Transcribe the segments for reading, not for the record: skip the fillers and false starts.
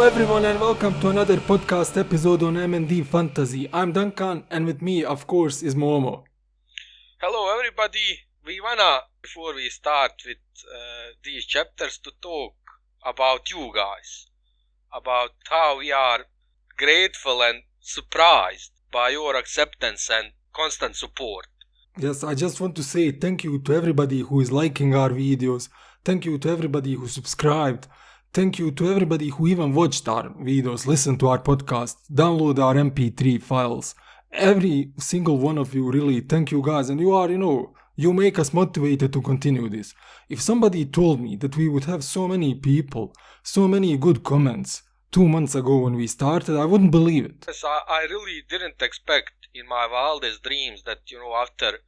everyone and welcome to another podcast episode on M&D Fantasy. I'm Duncan and with me, of course, is Momo. Hello everybody, we wanna, before we start with these chapters, to talk about you guys. About how we are grateful and surprised by your acceptance and constant support. Yes, I just want to say thank you to everybody who is liking our videos. Thank you to everybody who subscribed. Thank you to everybody who even watched our videos, listened to our podcast, download our MP3 files. Every single one of you, really, thank you guys. And you are, you make us motivated to continue this. If somebody told me that we would have so many people, so many good comments 2 months ago when we started, I wouldn't believe it. Yes, I really didn't expect in my wildest dreams that, after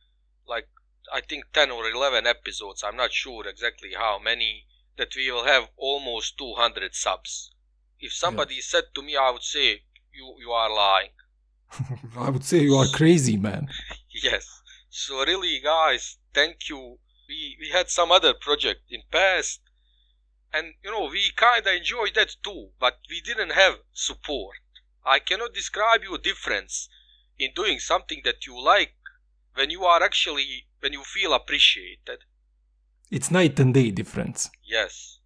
I think 10 or 11 episodes, I'm not sure exactly how many, that we will have almost 200 subs. If somebody said to me, I would say, you are lying. I would say you are crazy, man. Yes. So really, guys, thank you. We had some other project in past, and we kinda enjoyed that too, but we didn't have support. I cannot describe you a difference in doing something that you like when you feel appreciated. It's night and day difference. Yes.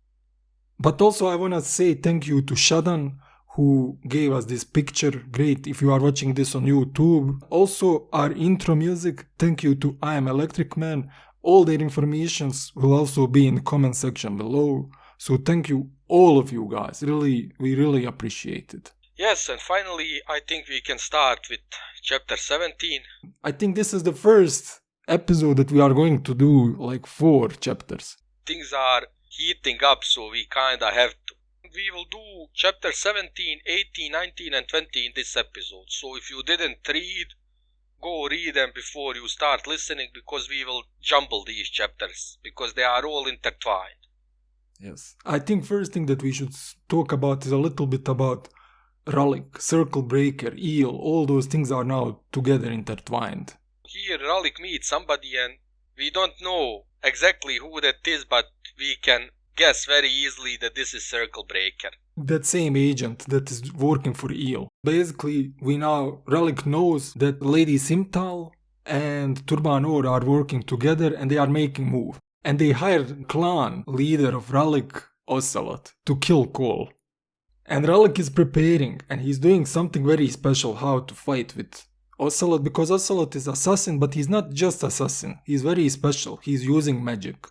But also I want to say thank you to Shadan who gave us this picture. Great if you are watching this on YouTube. Also our intro music, thank you to I Am Electric Man. All their informations will also be in the comment section below. So thank you all of you guys. Really, we really appreciate it. Yes, and finally I think we can start with chapter 17. I think this is the first episode that we are going to do 4 chapters. Things are heating up, so we kinda have to. We will do chapter 17, 18, 19 and 20 in this episode. So if you didn't read, go read them before you start listening, because we will jumble these chapters because they are all intertwined. Yes. I think first thing that we should talk about is a little bit about Rellick, Circle Breaker, Eel. All those things are now together intertwined. Here Rellick meets somebody and we don't know exactly who that is, but we can guess very easily that this is Circle Breaker. That same agent that is working for Eel. Basically, Rellick knows that Lady Simtal and Turban Or are working together and they are making move. And they hired clan leader of Rellick, Ocelot, to kill Cole. And Rellick is preparing and he's doing something very special, how to fight with Ocelot, because Ocelot is assassin, but he's not just assassin. He's very special. He's using magic.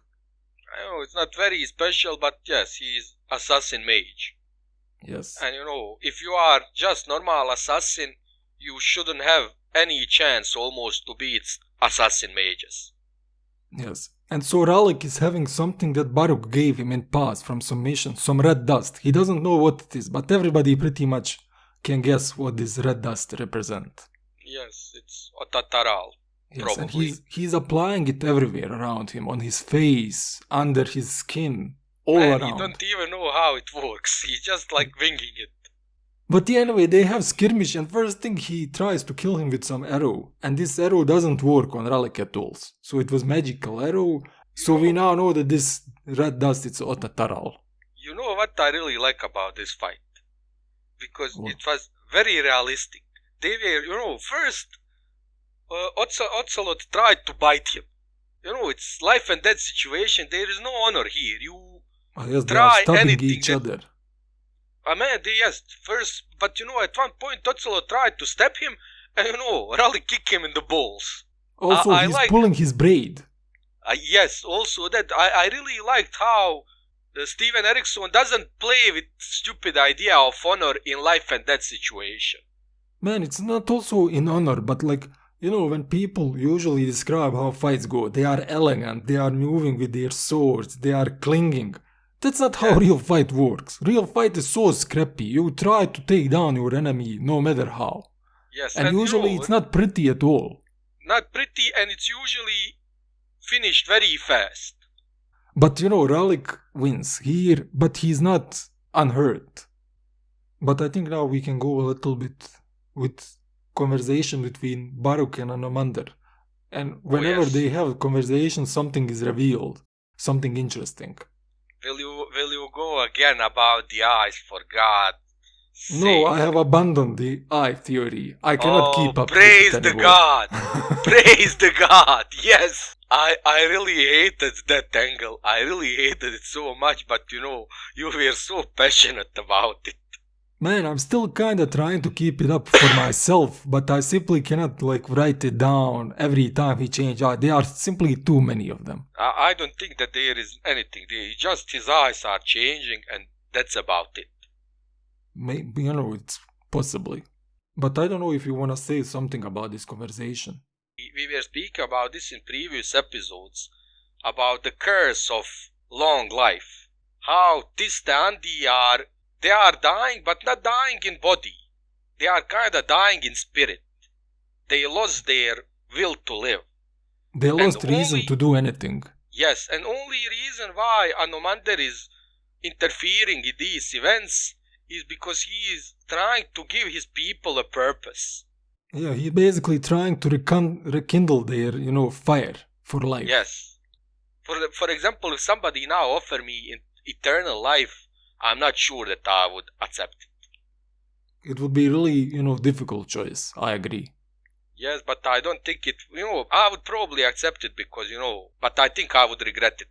I know it's not very special, but yes, he's assassin mage. Yes. And if you are just normal assassin, you shouldn't have any chance almost to beat assassin mages. Yes. And so Rellick is having something that Baruch gave him in past from some mission, some red dust. He doesn't know what it is, but everybody pretty much can guess what this red dust represents. Yes, it's Otataral. Yes, probably. And he's applying it everywhere around him, on his face, under his skin, all around. He don't even know how it works. He's just winging it. But anyway, they have skirmish, and first thing he tries to kill him with some arrow, and this arrow doesn't work on Rellick at all. So it was magical arrow. So we now know that this red dust is Otataral. You know what I really like about this fight? Because What? it was very realistic. They were, first, Ocelot tried to bite him. It's life and death situation. There is no honor here. You Yes, they try are stabbing anything each other. yes, first, but at one point Ocelot tried to stab him, and Rellick kicked him in the balls. Also, he's pulling his braid. Yes, also that I really liked how Steven Erikson doesn't play with stupid idea of honor in life and death situation. Man, it's not also in honor, but when people usually describe how fights go, they are elegant, they are moving with their swords, they are clinging. That's not how real fight works. Real fight is so scrappy. You try to take down your enemy no matter how. Yes, and usually it's not pretty at all. Not pretty, and it's usually finished very fast. But Rellick wins here, but he's not unhurt. But I think now we can go a little bit with conversation between Baruch and Anomander. And whenever they have a conversation, something is revealed. Something interesting. Will you go again about the eyes for God? No, I have abandoned the I theory. I cannot keep up praise with it the anymore. God! Praise the God! Yes! I really hated that angle. I really hated it so much, but you were so passionate about it. Man, I'm still kinda trying to keep it up for myself, but I simply cannot write it down every time he changes eye. There are simply too many of them. I don't think that there is anything there. Just his eyes are changing and that's about it. Maybe, it's possibly. But I don't know if you wanna say something about this conversation. We were speaking about this in previous episodes, about the curse of long life. How Tista and they are dying, but not dying in body. They are kinda dying in spirit. They lost their will to live. They lost reason to do anything. Yes, and only reason why Anomander is interfering in these events is because he is trying to give his people a purpose. Yeah, he's basically trying to rekindle their, fire for life. Yes. For example, if somebody now offer me eternal life, I'm not sure that I would accept it. It would be really, difficult choice. I agree. Yes, but I don't think it, I would probably accept it because, but I think I would regret it.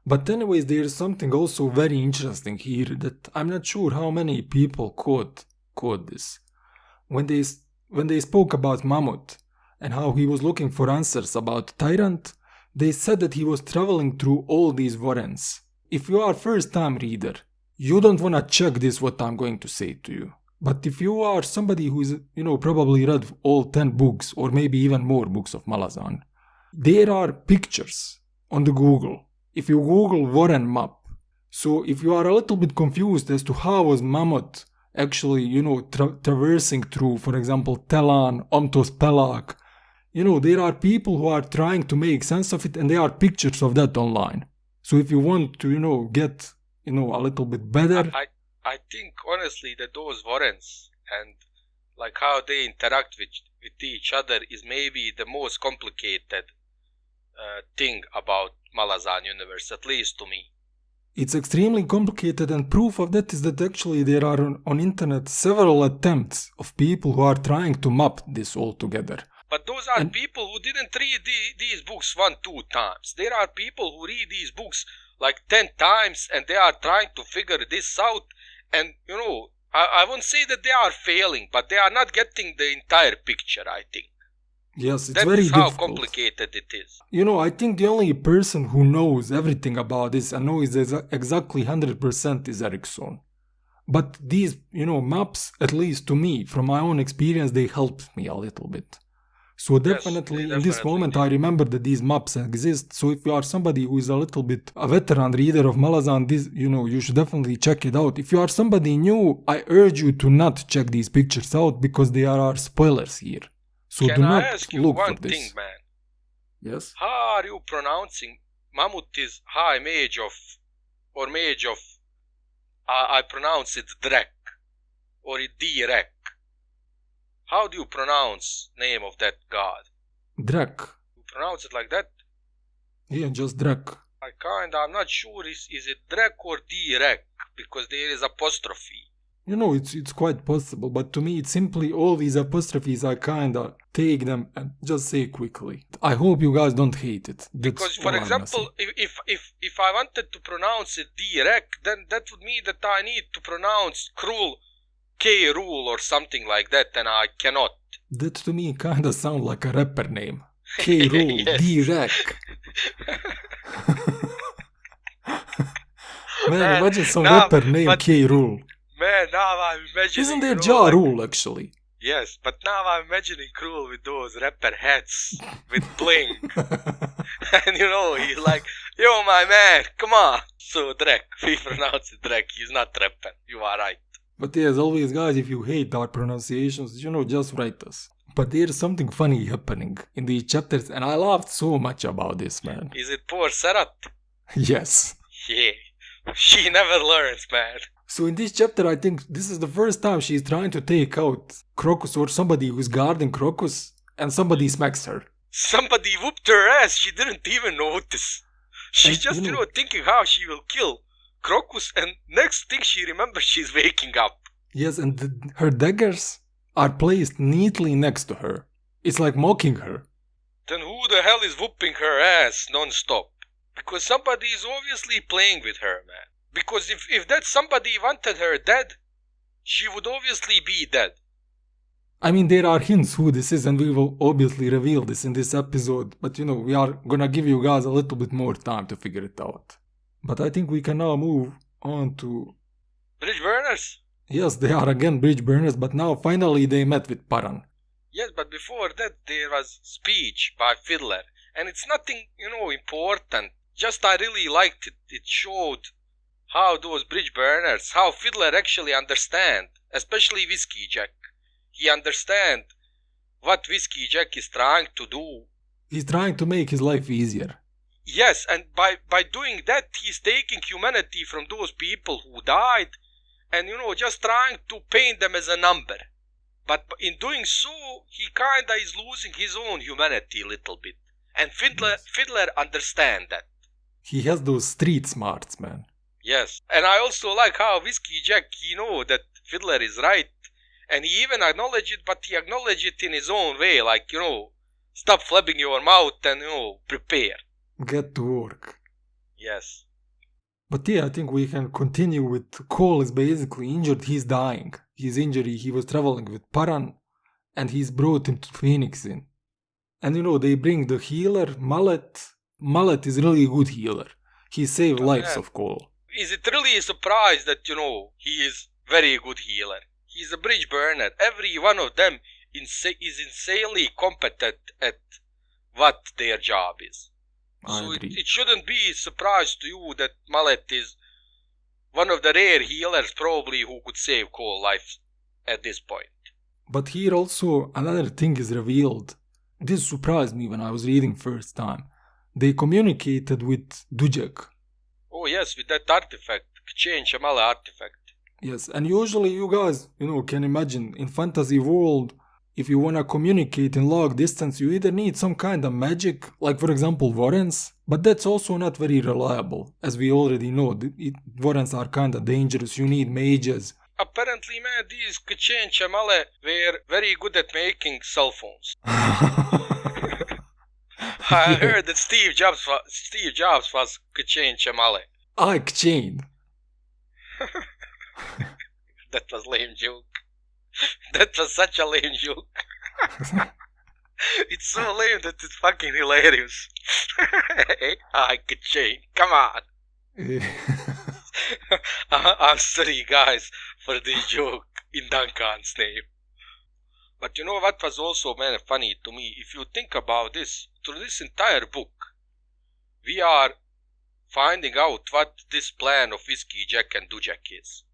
But anyways, there's something also very interesting here that I'm not sure how many people caught this. When they spoke about Mamut and how he was looking for answers about Tyrant, they said that he was traveling through all these warrens. If you are a first-time reader, you don't want to check this what I'm going to say to you. But if you are somebody who's, probably read all 10 books or maybe even more books of Malazan, there are pictures on the Google. If you Google Warren map, so if you are a little bit confused as to how was Mamut actually, traversing through, for example, Telan, Omtos Pelag, there are people who are trying to make sense of it and there are pictures of that online. So if you want to, get, a little bit better... I think honestly that those warrens and how they interact with each other is maybe the most complicated thing about Malazan universe, at least to me. It's extremely complicated, and proof of that is that actually there are on internet several attempts of people who are trying to map this all together. But those are people who didn't read these books 1-2 times. There are people who read these books 10 times and they are trying to figure this out. And, I won't say that they are failing, but they are not getting the entire picture, I think. Yes, it's very difficult. That's how complicated it is. I think the only person who knows everything about this and knows exactly 100% is Erikson. But these, maps, at least to me, from my own experience, they helped me a little bit. So definitely in this moment I remember that these maps exist. So if you are somebody who is a little bit a veteran reader of Malazan, this, you should definitely check it out. If you are somebody new, I urge you to not check these pictures out because there are spoilers here. So do not ask you look one for this. Thing, man? Yes? How are you pronouncing Mamut is high mage of, or mage of, I pronounce it Drek, or Direk. How do you pronounce name of that god? Drek. You pronounce it like that? Yeah, just Drek. I'm not sure is it Drek or Direk, because there is apostrophe. It's quite possible, but to me it's simply all these apostrophes I kinda take them and just say quickly. I hope you guys don't hate it. Because for example, if I wanted to pronounce it Direk, then that would mean that I need to pronounce Krul K-Rule or something like that, and I cannot. That to me kinda sound like a rapper name. K-Rule, D-Rack. Man, imagine some rapper named K-Rule. Man, now I'm imagining... Isn't there Ja Rule, actually? Yes, but now I'm imagining Krul with those rapper hats, with bling. And he's like, yo, my man, come on. So Drek, we pronounce it Drek, he's not rapper, you are right. But as always, guys, if you hate our pronunciations, just write us. But there's something funny happening in these chapters, and I laughed so much about this, man. Is it poor Sarat? Yes. Yeah. She never learns, man. So in this chapter, I think this is the first time she's trying to take out Crocus or somebody who's guarding Crocus, and somebody smacks her. Somebody whooped her ass. She didn't even notice. She's just, thinking how she will kill Crocus, and next thing she remembers, she's waking up. Yes, and her daggers are placed neatly next to her. It's like mocking her. Then who the hell is whooping her ass non-stop? Because somebody is obviously playing with her, man. Because if that somebody wanted her dead, she would obviously be dead. I mean, there are hints who this is, and we will obviously reveal this in this episode, but we are gonna give you guys a little bit more time to figure it out. But I think we can now move on to... Bridgeburners? Yes, they are again Bridgeburners, but now finally they met with Paran. Yes, but before that there was speech by Fiddler, and it's nothing, important. Just I really liked it. It showed how those Bridgeburners, how Fiddler actually understand, especially Whiskey Jack. He understand what Whiskey Jack is trying to do. He's trying to make his life easier. Yes, and by doing that, he's taking humanity from those people who died and, just trying to paint them as a number. But in doing so, he kinda is losing his own humanity a little bit. And Fiddler understand that. He has those street smarts, man. Yes, and I also like how Whiskey Jack, he know that Fiddler is right. And he even acknowledged it, but he acknowledged it in his own way, like, stop flapping your mouth and, prepare. Get to work. Yes. But yeah, I think we can continue with Cole is basically injured, he's dying. His injury, he was traveling with Paran, and he's brought into Phoenixin. And they bring the healer, Mallet. Mallet is really a good healer. He saved lives of Cole. Is it really a surprise that, he is very good healer? He's a bridge burner. Every one of them is insanely competent at what their job is. So it shouldn't be a surprise to you that Mallet is one of the rare healers probably who could save Cole's life at this point. But here also another thing is revealed. This surprised me when I was reading first time. They communicated with Dujek. Oh yes, with that artifact, Change Shamala artifact. Yes, and usually you guys, can imagine in fantasy world, if you wanna communicate in long distance, you either need some kind of magic, like for example Warrens, but that's also not very reliable, as we already know. Warrens are kinda dangerous, you need mages. Apparently, man, these Kachin Chamale were very good at making cell phones. I heard that Steve Jobs was Kachin Chamale. Kachin. That was lame joke. That was such a lame joke. It's so lame that it's fucking hilarious. I could change. Come on. I'm sorry, guys, for this joke in Duncan's name. But you know what was also, man, funny to me? If you think about this, through this entire book, we are finding out what this plan of Whiskey Jack and Dujek is.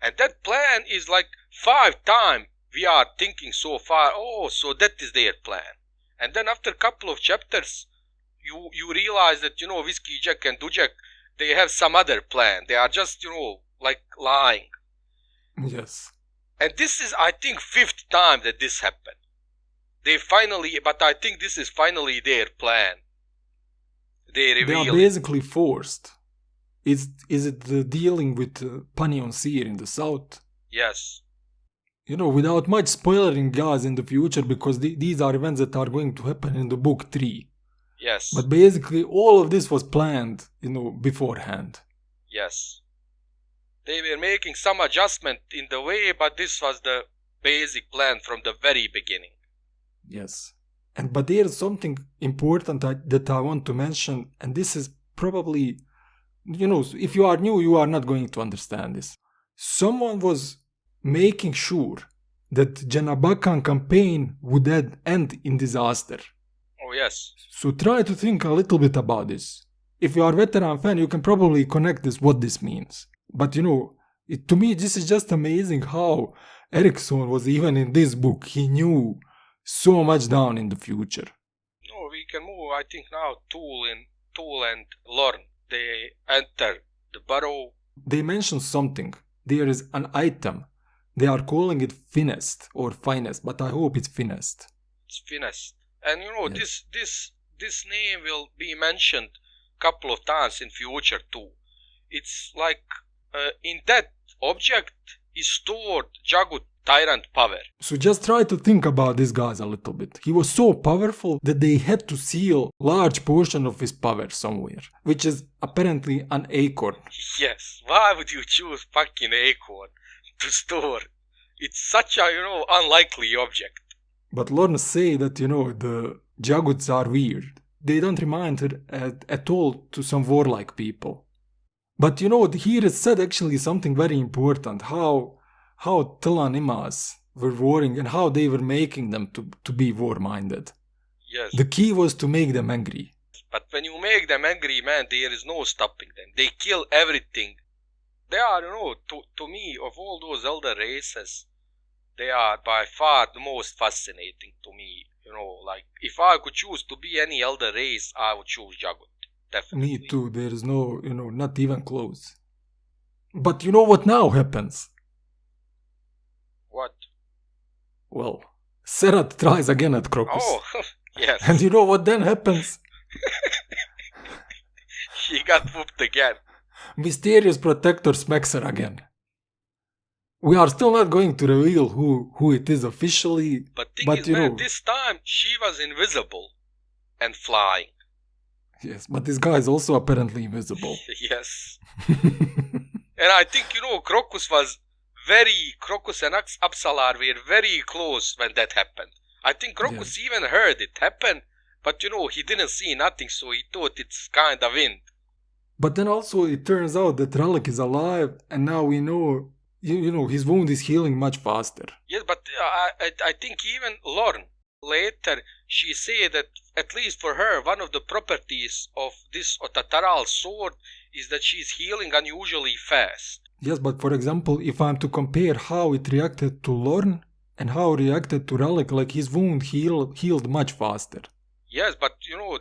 And that plan is like 5 times we are thinking so far, oh, so that is their plan. And then after a couple of chapters, you realize that, Whiskey Jack and Dujek, they have some other plan. They are just, like lying. Yes. And this is, I think, 5th time that this happened. But I think this is finally their plan. They are basically forced. Is it the dealing with Panion Seer in the south? Yes. Without much spoiling guys in the future, because these are events that are going to happen in the book 3. Yes. But basically all of this was planned, beforehand. Yes. They were making some adjustment in the way, but this was the basic plan from the very beginning. Yes. But there's something important that I want to mention, and this is probably, if you are new, you are not going to understand this. Someone was making sure that Janabakan campaign would end in disaster. Oh, yes. So try to think a little bit about this. If you are a veteran fan, you can probably connect what this means. But to me, this is just amazing how Erikson was even in this book. He knew so much down in the future. No, we can move, I think now, Tool and Lorne. They enter the burrow. They mention something. There is an item. They are calling it finest or finest, but I hope it's finest. It's finest. And yes. this name will be mentioned a couple of times in future too. It's like in that object is stored Jaghut Tyrant power. So just try to think about these guys a little bit. He was so powerful that they had to seal large portion of his power somewhere, which is apparently an acorn. Yes, why would you choose fucking acorn to store? It's such a, unlikely object. But Lorne say that, the Jaghuts are weird. They don't remind her at all to some warlike people. But here is said actually something very important, how Telanimas were warring and how they were making them to be war-minded. Yes. The key was to make them angry. But when you make them angry, man, there is no stopping them. They kill everything. They are, to me, of all those elder races, they are by far the most fascinating to me. Like, if I could choose to be any elder race, I would choose Jaghut. Definitely. Me too, there is no, not even close. But you know what now happens? What? Well, Serat tries again at Crocus. Oh, yes. And you know what then happens? She got whooped again. Mysterious Protector smacks her again. We are still not going to reveal who it is officially. But man, this time she was invisible and flying. Yes, but this guy is also apparently invisible. Yes. And I think, Crocus and Apsalar were very close when that happened. I think Crocus even heard it happen, but he didn't see nothing, so he thought it's kind of wind. But then also it turns out that Rellick is alive, and now we know, his wound is healing much faster. Yes, but I think even Lorne, later, she said that, at least for her, one of the properties of this Otataral sword is that she's healing unusually fast. Yes, but for example, if I'm to compare how it reacted to Lorne and how it reacted to Rellick, like his wound healed much faster. Yes, but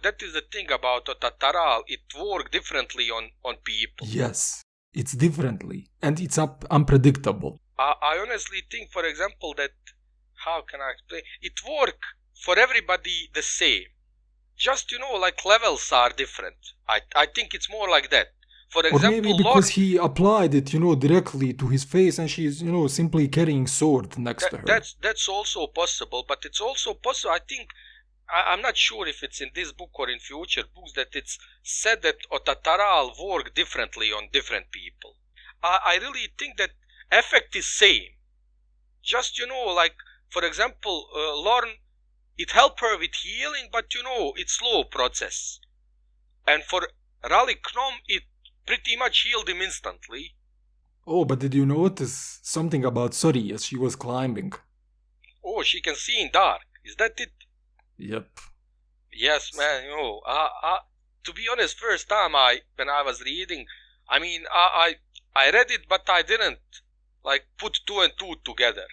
that is the thing about Otataral. It worked differently on people. Yes, it's differently, and it's unpredictable. I honestly think, for example, that, how can I explain? It worked for everybody the same. Just, like levels are different. I think it's more like that. For example, or maybe because he applied it, directly to his face, and she's, simply carrying sword next to her. That's also possible, but it's also possible, I think, I'm not sure if it's in this book or in future books, that it's said that Otataral work differently on different people. I really think that effect is same. Just, like, for example, Lorne, it helped her with healing, but, it's slow process. And for Rellick Knom, it pretty much healed him instantly. Oh, but did you notice something about Sori as she was climbing? Oh, she can see in dark. Is that it? Yep. Yes, man, to be honest, first time when I was reading, I read it, but I didn't, put two and two together.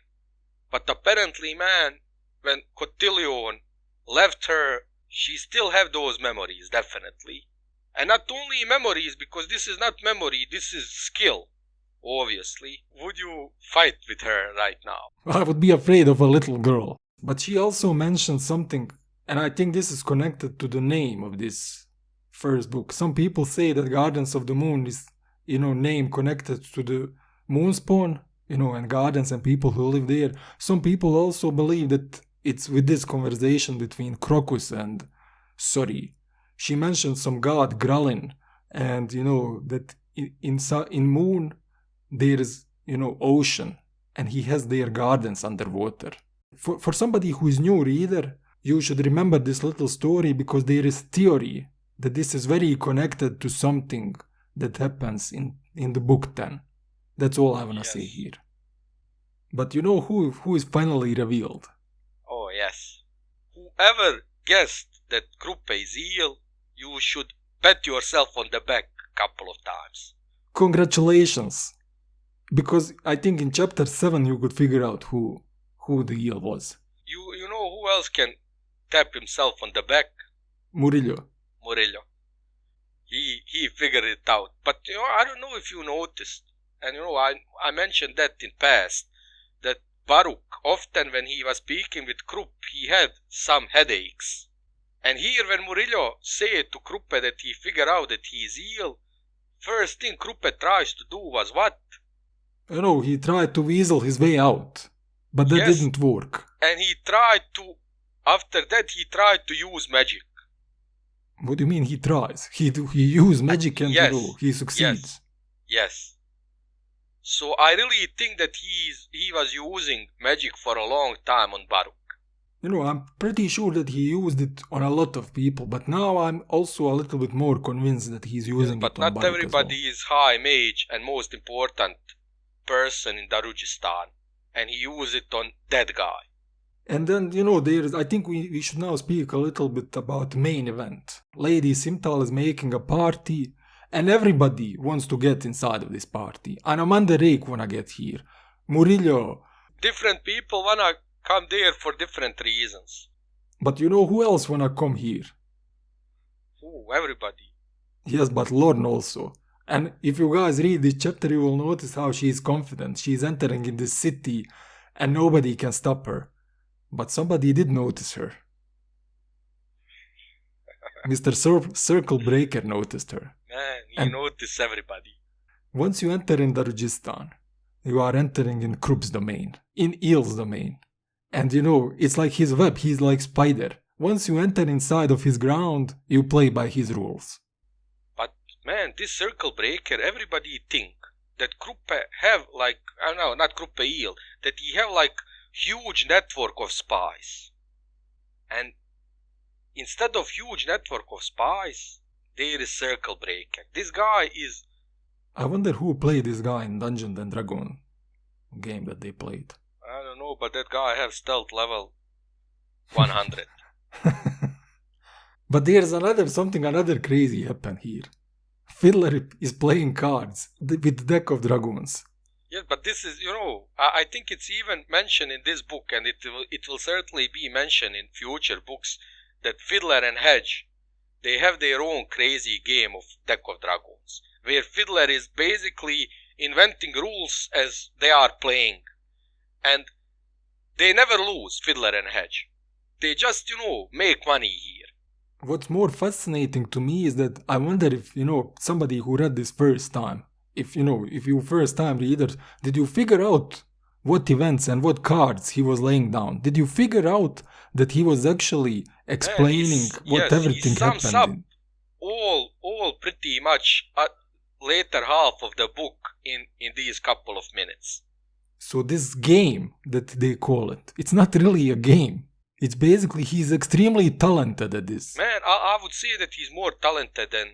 But apparently, man, when Cotillion left her, she still have those memories, definitely. And not only memories, because this is not memory, this is skill, obviously. Would you fight with her right now? I would be afraid of a little girl. But she also mentioned something, and I think this is connected to the name of this first book. Some people say that Gardens of the Moon is, name connected to the moonspawn, and gardens and people who live there. Some people also believe that it's with this conversation between Crocus and Sori. She mentioned some god, Gralin, and, that in Moon there is, ocean, and he has their gardens underwater. For somebody who is new reader, you should remember this little story because there is theory that this is very connected to something that happens in the book 10. That's all I wanna say here. But who is finally revealed? Oh yes. Whoever guessed that Gruppe is ill, you should pat yourself on the back a couple of times. Congratulations! Because I think in chapter 7 you could figure out who the eel was. You know who else can tap himself on the back? Murillo. He figured it out. But I don't know if you noticed, and I mentioned that in past, that Baruch, often when he was speaking with Krupp, he had some headaches. And here when Murillo said to Kruppe that he figured out that he is ill, first thing Kruppe tries to do was what? You know, he tried to weasel his way out, but that Yes. didn't work. And after that he tried to use magic. What do you mean he tries? He uses magic and Yes. you know, he succeeds. Yes. So I really think that he was using magic for a long time on Baruch. You know, I'm pretty sure that he used it on a lot of people, but now I'm also a little bit more convinced that he's using But it on not Baruch everybody as well. is high mage and most important person in Darujistan, and he used it on that guy. And then, you know, I think we should now speak a little bit about the main event. Lady Simtal is making a party, and everybody wants to get inside of this party. And Amanda Rake wanna get here. Murillo. Different people wanna come there for different reasons. But you know who else wanna come here? Ooh, everybody. Yes, but Lorne also. And if you guys read this chapter, you will notice how she is confident. She is entering in this city, and nobody can stop her. But somebody did notice her. Mr. Circle Breaker noticed her. Man, you notice everybody. Once you enter in Darujistan, you are entering in Krup's domain, in Eel's domain. And you know, it's like his web, he's like Spider. Once you enter inside of his ground, you play by his rules. But man, this Circle Breaker, everybody think that Kruppe have like, I don't know, not Kruppe Eel, that he have like huge network of spies. And instead of huge network of spies, there is Circle Breaker. This guy is... I wonder who played this guy in Dungeons and Dragons game that they played. I don't know, but that guy have stealth level 100. But there's another crazy happen here. Fiddler is playing cards with deck of dragons. Yes, but this is, you know, I think it's even mentioned in this book, and it will certainly be mentioned in future books, that Fiddler and Hedge, they have their own crazy game of deck of dragons, where Fiddler is basically inventing rules as they are playing. And they never lose, Fiddler and Hedge. They just, you know, make money here. What's more fascinating to me is that I wonder if, you know, somebody who read this first time, if you first time readers, did you figure out what events and what cards he was laying down? Did you figure out that he was actually explaining what everything happened? Up all pretty much later half of the book in these couple of minutes. So this game that they call it, it's not really a game. It's basically he's extremely talented at this. Man, I would say that he's more talented than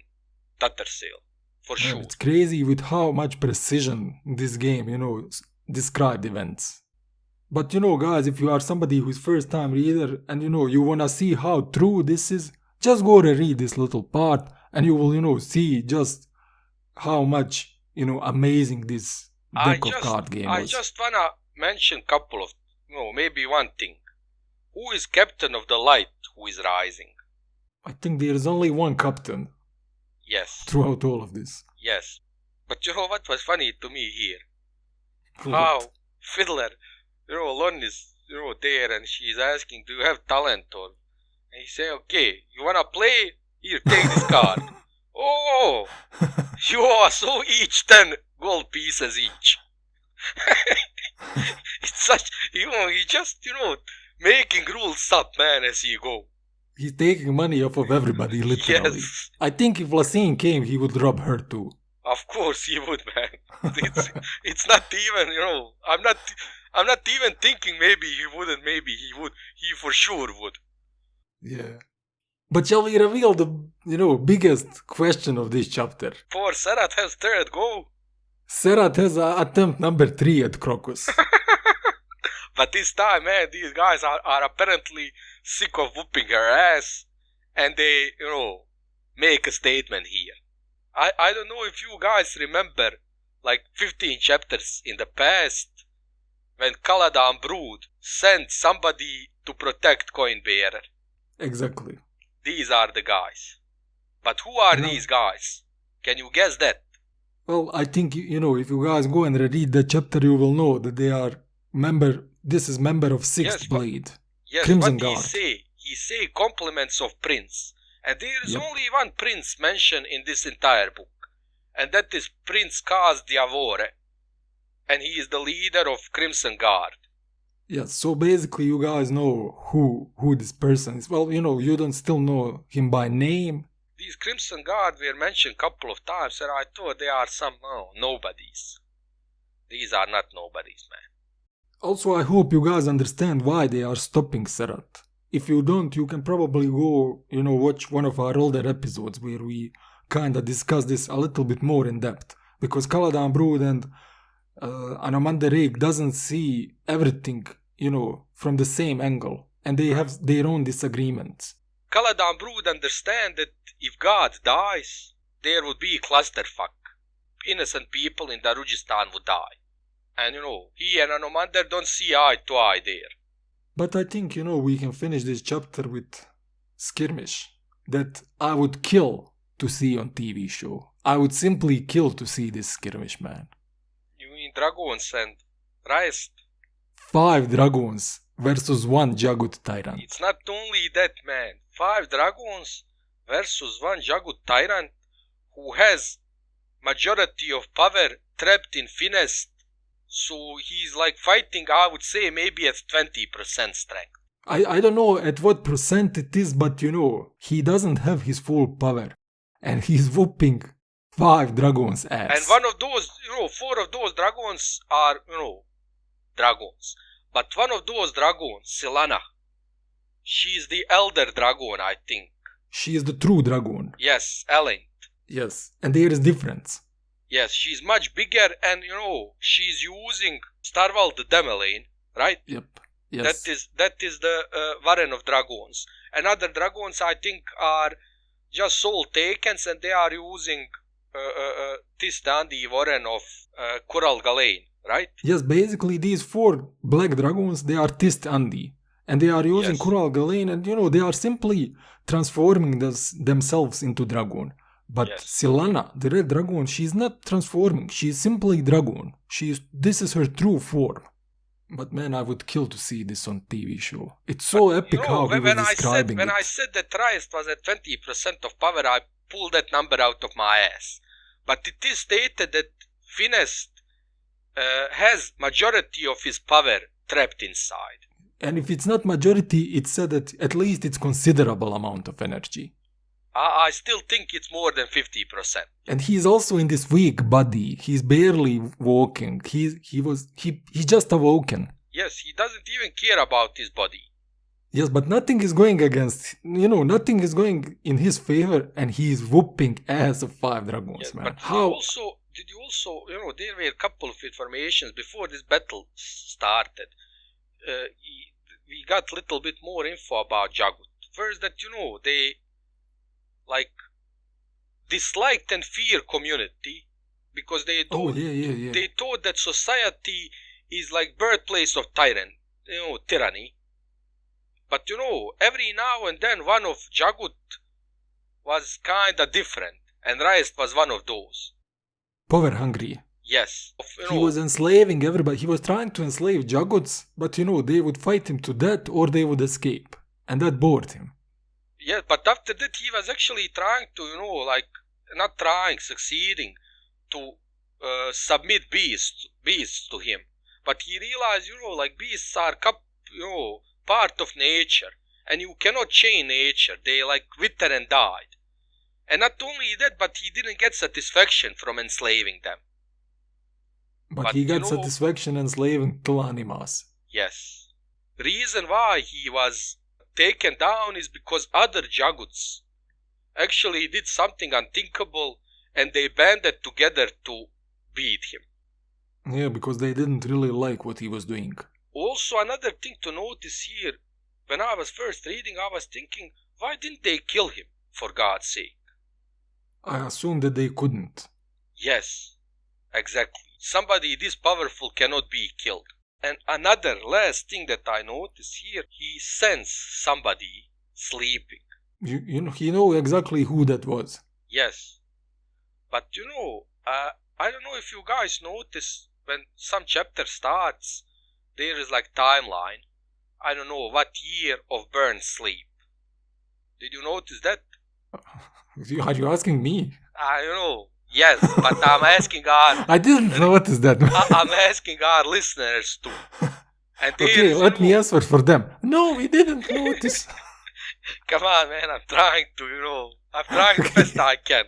Tattersail, for sure. It's crazy with how much precision this game, you know, described events. But you know, guys, if you are somebody who's first time reader and you know you wanna see how true this is, just go and read this little part and you will, you know, see just how much, you know, amazing this deck of card game was. I just wanna mention couple of, you know, maybe one thing. Who is captain of the light who is rising? I think there is only one captain. Yes. Throughout all of this. Yes. But you know what was funny to me here? What? How Fiddler, you know, Lon is, you know, there and she's asking, do you have talent? And he say, okay, you wanna play? Here, take this card. Oh, you also each 10 gold pieces each. It's such, you know, he just, you know, making rules up, man, as he go. He's taking money off of everybody, literally. Yes. I think if Lassine came, he would rob her too. Of course he would, man. It's not even, you know, I'm not even thinking maybe he wouldn't, maybe he would. He for sure would. Yeah. But shall we reveal the, you know, biggest question of this chapter? Poor Serat has third go. Serat has attempt number 3 at Crocus. But this time, man, these guys are apparently sick of whooping her ass, and they, you know, make a statement here. I don't know if you guys remember, like 15 chapters in the past, when Caladan Brood sent somebody to protect Coinbearer. Exactly. These are the guys. But who are these guys? Can you guess that? Well, I think, you know, if you guys go and read the chapter, you will know that they are this is member of Sixth Blade. Yes, Crimson what Guard. He say compliments of Prince. And there is only one prince mentioned in this entire book. And that is Prince Kaz Diavore. and he is the leader of Crimson Guard. Yes, so basically you guys know who this person is. Well, you don't still know him by name. These Crimson Guard were mentioned a couple of times, and I thought they are some nobodies. These are not nobodies, man. Also, I hope you guys understand why they are stopping Serat. If you don't, you can probably go, watch one of our older episodes where we kinda discuss this a little bit more in depth. Because Caladan Brood and Anomander Rake doesn't see everything, from the same angle. And they have their own disagreements. Caladan Brood understand that if God dies, there would be a clusterfuck. Innocent people in Darujistan would die. And he and Anomander don't see eye to eye there. But I think, we can finish this chapter with skirmish that I would kill to see on TV show. I would simply kill to see this skirmish, man. You mean Dragons and Rest? 5 Dragons versus 1 Jaghut Tyrant. It's not only that, man. 5 Dragons versus 1 Jaghut Tyrant who has majority of power trapped in finesse. So he's like fighting, I would say, maybe at 20% strength. I don't know at what percent it is, but he doesn't have his full power. And he's whooping 5 dragons' ass. And one of those, 4 of those dragons are, dragons. But one of those dragons, Silana, she's the elder dragon, I think. She is the true dragon. Yes, Ellen. Yes, and there is difference. Yes, she's much bigger and, she's using Starval the Demelane, right? Yep. Yes. That is the Warren of Dragons. And other dragons, I think, are just soul takens and they are using Tistandi Warren of Kural Galain, right? Yes, basically these 4 black dragons, they are Tistandi. And they are using Kural Galain and, they are simply transforming themselves into dragon. But Silana, the red dragon, she's not transforming. She's simply dragon. This is her true form. But man, I would kill to see this on TV show. It's so epic how he was describing it. When I said that Triest was at 20% of power, I pulled that number out of my ass. But it is stated that Finest has majority of his power trapped inside. And if it's not majority, it's said that at least it's considerable amount of energy. I still think it's more than 50%. And he's also in this weak body. He's barely walking. He's just awoken. Yes, he doesn't even care about his body. Yes, but nothing is going against, nothing is going in his favor, and he's whooping ass of 5 dragons, yes, man. But how? Did you also, there were a couple of informations before this battle started. We got a little bit more info about Jaghut. First, that they disliked and fear community because they thought, they thought that society is like birthplace of tyranny. But every now and then one of Jaghut was kinda different, and Riest was one of those. Power hungry. Yes. He was enslaving everybody. He was trying to enslave Jaghuts, but they would fight him to death or they would escape. And that bored him. Yeah, but after that he was actually trying to, succeeding to submit beasts to him. But he realized, beasts are part of nature, and you cannot change nature. They wither and died. And not only that, but he didn't get satisfaction from enslaving them. But he got satisfaction enslaving Tlanimas. Yes. The reason why he was taken down is because other Jaghuts actually did something unthinkable and they banded together to beat him. Yeah, because they didn't really like what he was doing. Also, another thing to notice here, when I was first reading, I was thinking, why didn't they kill him, for God's sake? I assumed that they couldn't. Yes, exactly. Somebody this powerful cannot be killed. And another last thing that I noticed here, he sensed somebody sleeping. He know exactly who that was. Yes. But I don't know if you guys notice when some chapter starts, there is timeline. I don't know what year of Burns sleep. Did you notice that? Are you asking me? I don't know. Yes, but I'm asking our I didn't notice that. I'm asking our listeners too. And Okay, let me answer for them. No, we didn't notice. Come on, man, I'm trying the best I can.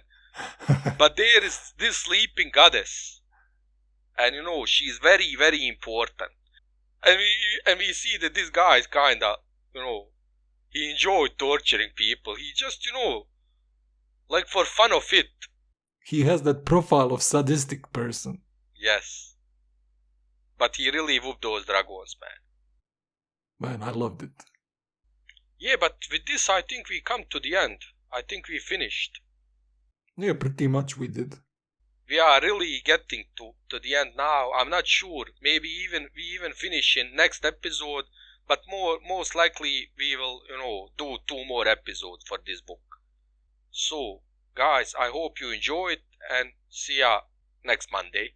But there is this sleeping goddess. And she's very, very important. And we see that this guy is kinda, he enjoyed torturing people. He just, like for fun of it. He has that profile of sadistic person. Yes. But he really whooped those dragons, man. Man, I loved it. Yeah, but with this I think we come to the end. I think we finished. Yeah, pretty much we did. We are really getting to the end now. I'm not sure. Maybe we even finish in next episode, but most likely we will, do 2 more episodes for this book. So, guys, I hope you enjoyed and see ya next Monday.